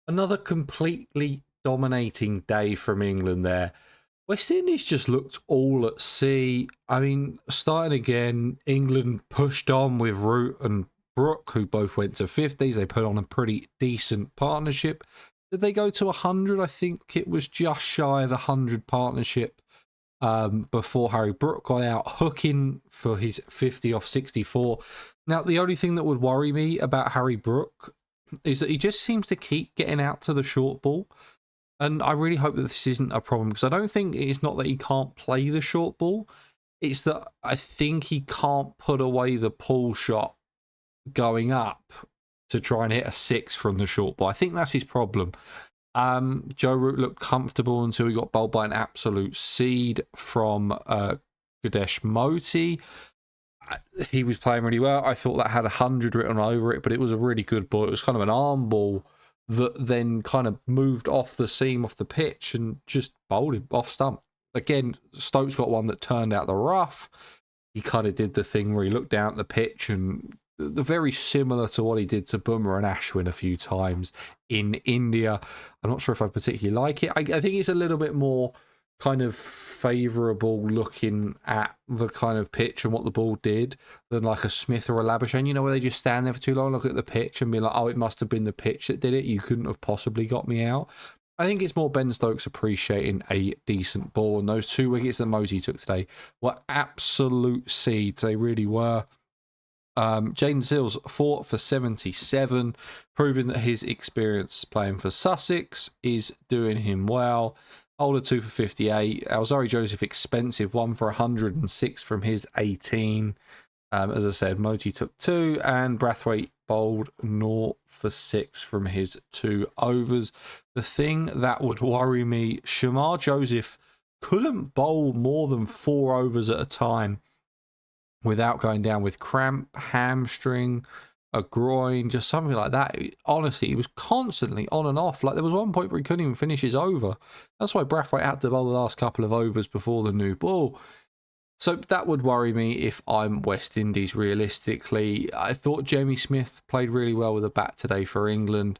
Another completely dominating day from England there. West Indies just looked all at sea. I mean, starting again, England pushed on with Root and Brook, who both went to 50s. They put on a pretty decent partnership. Did they go to 100? I think it was just shy of 100 partnership before Harry Brook got out, hooking for his 50 off 64. Now, the only thing that would worry me about Harry Brook is that he just seems to keep getting out to the short ball. And I really hope that this isn't a problem, because I don't think it's not that he can't play the short ball. It's that I think he can't put away the pull shot going up to try and hit a 6 from the short ball. I think that's his problem. Joe Root looked comfortable until he got bowled by an absolute seed from Ganesh Moti. He was playing really well. I thought that had 100 written over it, but it was a really good ball. It was kind of an arm ball that then kind of moved off the seam off the pitch and just bowled him off stump. Again, Stokes got one that turned out the rough. He kind of did the thing where he looked down at the pitch, and very similar to what he did to Bumrah and Ashwin a few times in India. I'm not sure if I particularly like it. I think it's a little bit more kind of favourable looking at the kind of pitch and what the ball did than like a Smith or a Labuschagne, you know, where they just stand there for too long, look at the pitch and be like, oh, it must have been the pitch that did it. You couldn't have possibly got me out. I think it's more Ben Stokes appreciating a decent ball, and those 2 wickets that Moti took today were absolute seeds. They really were. Jaden Seals 4 for 77, proving that his experience playing for Sussex is doing him well. Older 2 for 58. Alzari Joseph expensive, 1 for 106 from his 18. As I said, Moti took 2, and Brathwaite bowled 0 for 6 from his 2 overs. The thing that would worry me, Shamar Joseph couldn't bowl more than 4 overs at a time without going down with cramp, hamstring, a groin, just something like that. Honestly, he was constantly on and off. Like, there was one point where he couldn't even finish his over. That's why Brathwaite had to bowl the last couple of overs before the new ball. So that would worry me if I'm West Indies, realistically. I thought Jamie Smith played really well with a bat today for England.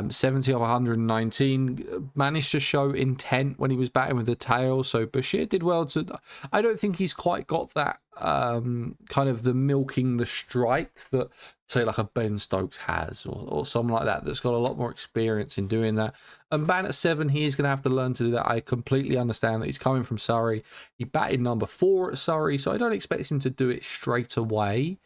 70 of 119, managed to show intent when he was batting with the tail. So Bashir did well to... I don't think he's quite got that kind of the milking the strike that, say, like a Ben Stokes has, or someone like that that's got a lot more experience in doing that. And batting at 7, he is going to have to learn to do that. I completely understand that he's coming from Surrey. He batted number 4 at Surrey, so I don't expect him to do it straight away.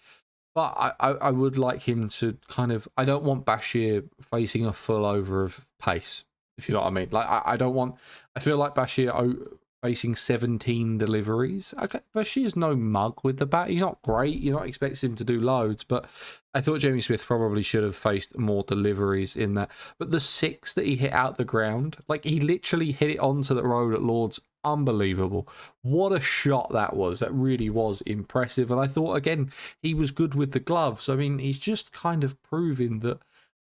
But I would like him to kind of... I don't want Bashir facing a full over of pace, if you know what I mean. Like, I don't want... I feel like Bashir facing 17 deliveries. Okay, Bashir's no mug with the bat. He's not great. You're not expecting him to do loads, but I thought Jamie Smith probably should have faced more deliveries in that. But the 6 that he hit out the ground, like, he literally hit it onto the road at Lord's. Unbelievable. What a shot that was. That really was impressive. And I thought, again, he was good with the gloves. I mean, he's just kind of proving that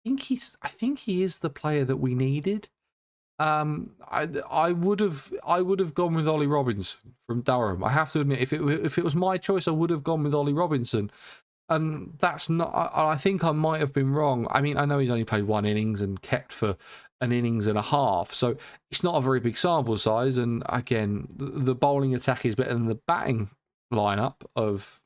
I think he is the player that we needed. I would have gone with Ollie Robinson from Durham. I have to admit, if it was my choice, I would have gone with Ollie Robinson. And that's not... I think I might have been wrong. I mean, I know he's only played 1 innings and kept for an innings and a half, so it's not a very big sample size. And again, the bowling attack is better than the batting lineup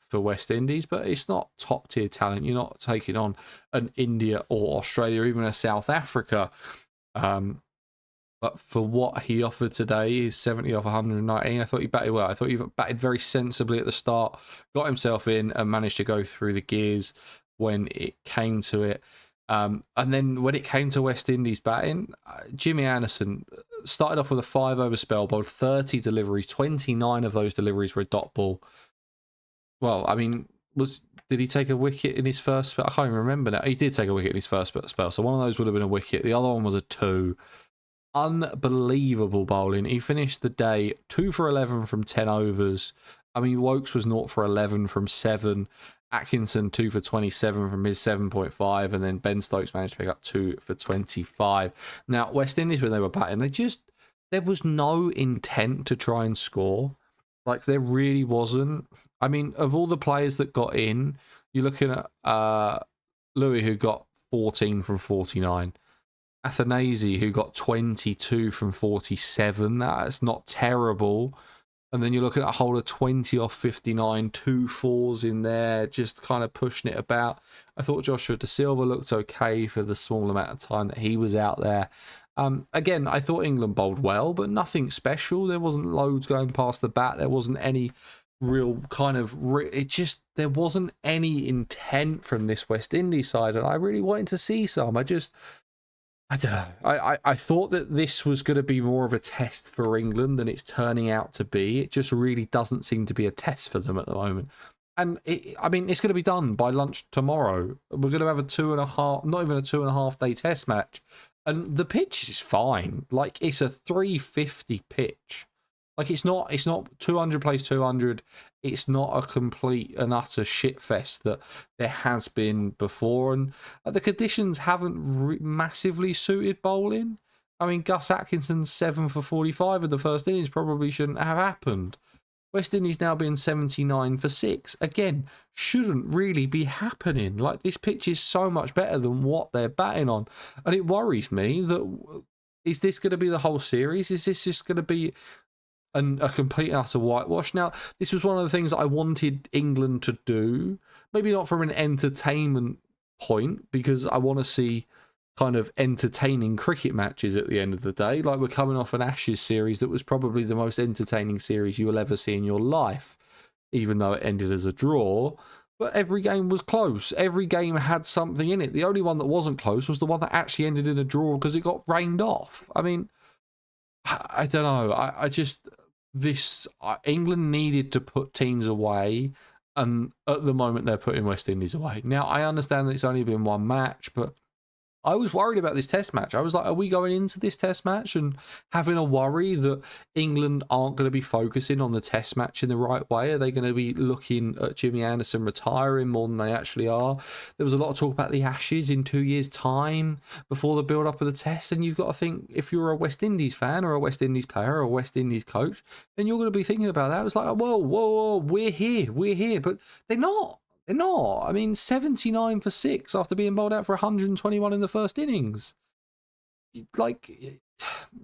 for West Indies, but it's not top tier talent. You're not taking on an India or Australia or even a South Africa. But for what he offered today, is 70 off 119. I thought he batted well. I thought he batted very sensibly at the start, got himself in and managed to go through the gears when it came to it. And then when it came to West Indies batting, Jimmy Anderson started off with a 5 over spell, bowled 30 deliveries. 29 of those deliveries were a dot ball. Well, I mean, did he take a wicket in his first spell? I can't even remember now. He did take a wicket in his first spell, so one of those would have been a wicket. The other one was a 2. Unbelievable bowling. He finished the day 2 for 11 from 10 overs. I mean, Wokes was 0 for 11 from 7. Atkinson 2 for 27 from his 7.5, and then Ben Stokes managed to pick up 2 for 25. Now, West Indies, when they were batting, there was no intent to try and score. Like, there really wasn't. I mean, of all the players that got in, you're looking at Louis, who got 14 from 49. Athanasi, who got 22 from 47. That's not terrible. And then you look at a hole of 20 off 59, 2 fours in there, just kind of pushing it about. I thought Joshua Da Silva looked okay for the small amount of time that he was out there. Again, I thought England bowled well, but nothing special. There wasn't loads going past the bat. There wasn't any real kind of... there wasn't any intent from this West Indies side, and I really wanted to see some. I don't know. I thought that this was going to be more of a test for England than it's turning out to be. It just really doesn't seem to be a test for them at the moment. And I mean, it's going to be done by lunch tomorrow. We're going to have a 2.5, not even a 2.5 day test match. And the pitch is fine. Like, it's a 350 pitch. Like, it's not 200 plays 200. It's not a complete and utter shitfest that there has been before. And the conditions haven't massively suited bowling. I mean, Gus Atkinson's 7 for 45 in the first innings probably shouldn't have happened. West Indies now being 79 for 6. Again, shouldn't really be happening. Like, this pitch is so much better than what they're batting on. And it worries me that, is this going to be the whole series? Is this just going to be a complete and utter whitewash? Now, this was one of the things that I wanted England to do. Maybe not from an entertainment point, because I want to see kind of entertaining cricket matches at the end of the day. Like, we're coming off an Ashes series that was probably the most entertaining series you will ever see in your life, even though it ended as a draw. But every game was close. Every game had something in it. The only one that wasn't close was the one that actually ended in a draw because it got rained off. I mean, I don't know. England needed to put teams away, and at the moment they're putting West Indies away. Now, I understand that it's only been one match, but I was worried about this test match. I was like, are we going into this test match and having a worry that England aren't going to be focusing on the test match in the right way? Are they going to be looking at Jimmy Anderson retiring more than they actually are? There was a lot of talk about the Ashes in 2 years' time before the build-up of the test, and you've got to think, if you're a West Indies fan or a West Indies player or a West Indies coach, then you're going to be thinking about that. It was like, whoa, we're here. But they're not. They're not. I mean, 79 for 6 after being bowled out for 121 in the first innings. Like,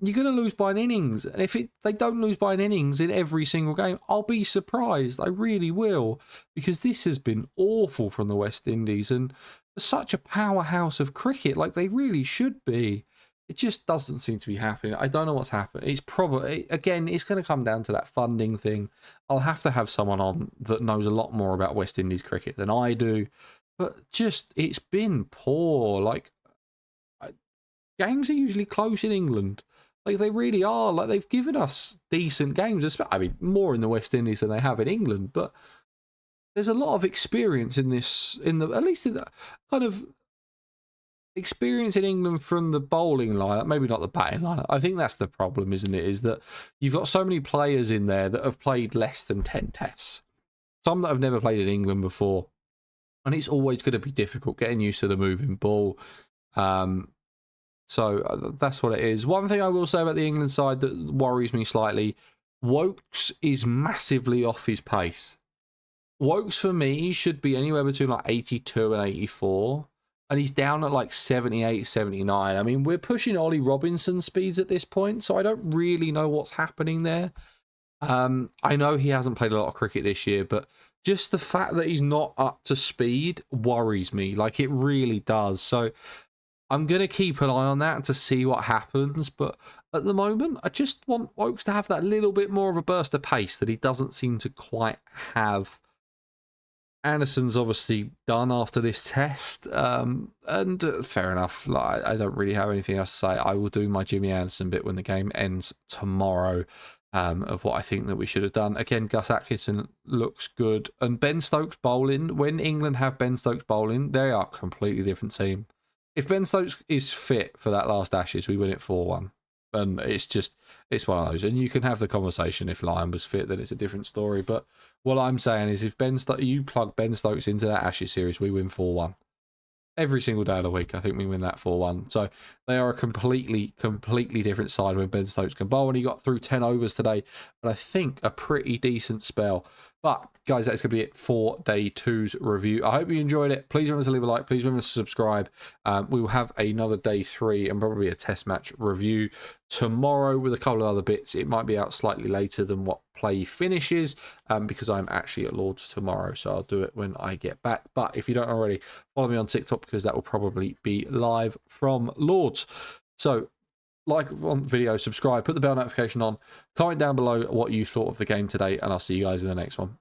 you're going to lose by an innings. And if they don't lose by an innings in every single game, I'll be surprised. I really will. Because this has been awful from the West Indies. And such a powerhouse of cricket, like they really should be. It just doesn't seem to be happening. I don't know what's happening. It's probably, again, it's going to come down to that funding thing. I'll have to have someone on that knows a lot more about West Indies cricket than I do. But just, it's been poor. Like, games are usually close in England. Like, they really are. Like, they've given us decent games. I mean, more in the West Indies than they have in England. But there's a lot of experience in this, at least in the kind of experience in England from the bowling lineup, maybe not the batting lineup. I think that's the problem, isn't it? Is that you've got so many players in there that have played less than 10 tests. Some that have never played in England before. And it's always going to be difficult getting used to the moving ball. So that's what it is. One thing I will say about the England side that worries me slightly, Woakes is massively off his pace. Woakes, for me, should be anywhere between like 82 and 84. And he's down at like 78, 79. I mean, we're pushing Ollie Robinson speeds at this point, so I don't really know what's happening there. I know he hasn't played a lot of cricket this year, but just the fact that he's not up to speed worries me. Like, it really does. So I'm going to keep an eye on that to see what happens. But at the moment, I just want Woakes to have that little bit more of a burst of pace that he doesn't seem to quite have. Anderson's obviously done after this test, and fair enough. Like, I don't really have anything else to say. I will do my Jimmy Anderson bit when the game ends tomorrow, of what I think that we should have done. Again, Gus Atkinson looks good, and Ben Stokes bowling. When England have Ben Stokes bowling, they are a completely different team. If Ben Stokes is fit for that last Ashes, we win it 4-1. And it's one of those. And you can have the conversation if Lyon was fit, then it's a different story. But what I'm saying is, if you plug Ben Stokes into that Ashes series, we win 4-1. Every single day of the week, I think we win that 4-1. So they are a completely different side when Ben Stokes can bowl. And he got through 10 overs today, but I think a pretty decent spell. But guys, that's going to be it for day 2's review. I hope you enjoyed it. Please remember to leave a like. Please remember to subscribe. We will have another day 3 and probably a test match review tomorrow with a couple of other bits. It might be out slightly later than what play finishes because I'm actually at Lords tomorrow, so I'll do it when I get back. But if you don't already, follow me on TikTok because that will probably be live from Lords. So like on the video, subscribe, put the bell notification on, comment down below what you thought of the game today, and I'll see you guys in the next one.